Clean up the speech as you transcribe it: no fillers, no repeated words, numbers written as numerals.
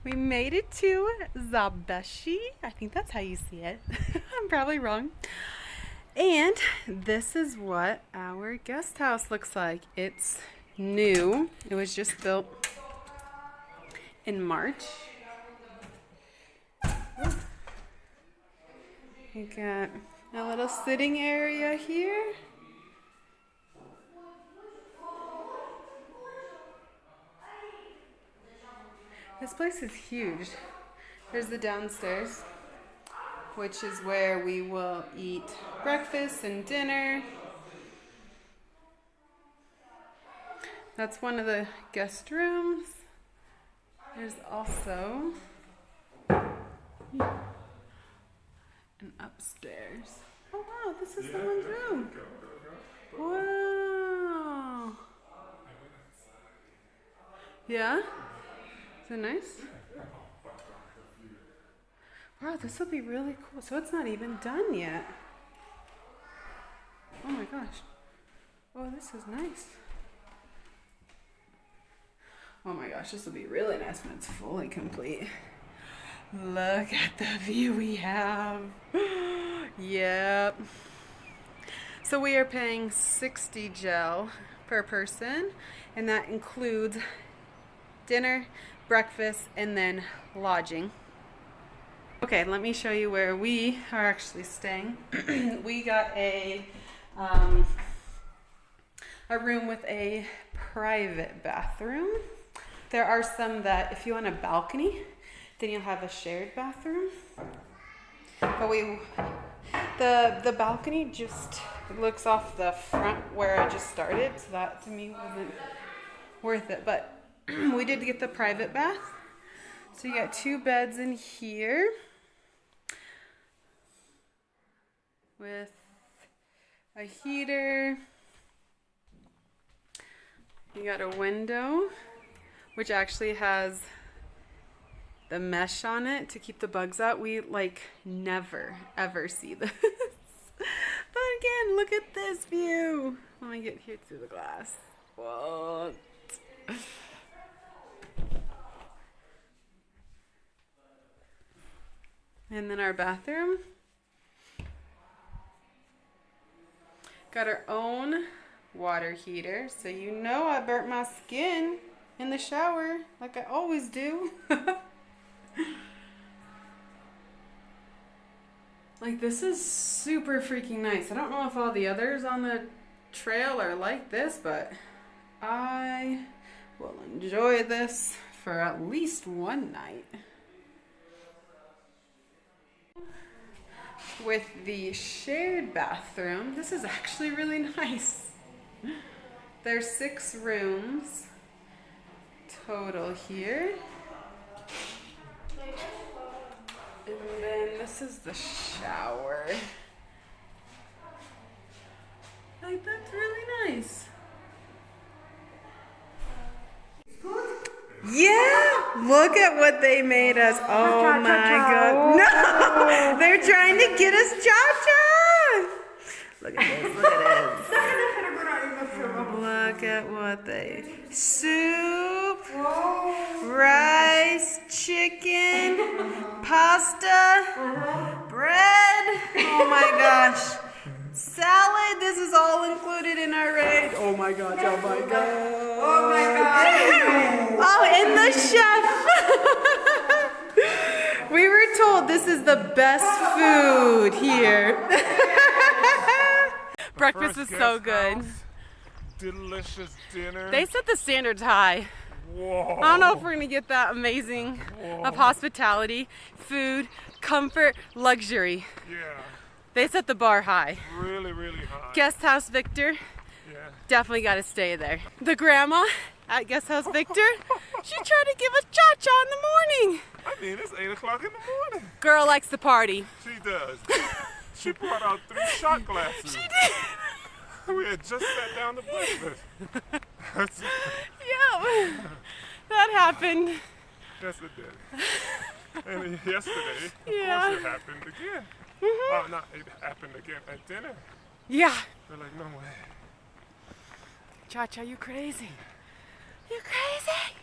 We made it to Zhabeshi. I think that's how you see it. I'm probably wrong. And this is what our guest house looks like. It's new. It was just built in March. We got a little sitting area here. This place is huge. There's the downstairs, which is where we will eat breakfast and dinner. That's one of the guest rooms. There's also an upstairs. Oh wow, this is someone's room. Wow. Yeah? Is it nice? Wow, this will be really cool. So it's not even done yet. Oh my gosh. Oh, this is nice. Oh my gosh, this will be really nice when it's fully complete. Look at the view we have. Yep. So we are paying 60 gel per person, and that includes dinner, breakfast, and then lodging. Okay, let me show you where we are actually staying. We got a room with a private bathroom. There are some that if you want a balcony, then you'll have a shared bathroom. But the balcony just looks off the front where I just started, so that to me wasn't worth it. But we did get the private bath. So you got 2 beds in here with a heater. You got a window, which actually has the mesh on it to keep the bugs out. We never ever see this. But again, look at this view. Let me get here through the glass. What? And then our bathroom. Got our own water heater, so you know I burnt my skin in the shower like I always do. Like, this is super freaking nice. I don't know if all the others on the trail are like this, but I will enjoy this for at least one night. With the shared bathroom, this is actually really nice. There's 6 rooms total here. And then this is the shower. Like, that's really nice. Yeah, look at what they made us. Oh my god. No, they're trying to get us chacha. Look at this, look at this. Look at what they... Soup, rice, chicken, pasta, bread. Oh my gosh. Salad, this is all included in our rate. Oh my gosh, oh my god. Oh my god. Oh, and the chef. We were told this is the best food here. Breakfast is so good. Delicious dinner. They set the standards high. Whoa. I don't know if we're gonna get that amazing of hospitality, food, comfort, luxury. Yeah. They set the bar high. Really, really high. Guesthouse Victor. Yeah. Definitely got to stay there. The grandma at Guesthouse Victor, she tried to give us cha-cha in the morning. I mean, it's 8 o'clock in the morning. Girl likes to party. She does. She brought out 3 shot glasses. She did. We had just sat down to breakfast. Yeah, that happened. Yes, it did. And yesterday, of Yeah. course, it happened again. Mhm. Oh, no, it happened again at dinner. Yeah. They're like, no way. Cha-cha, you crazy. You crazy?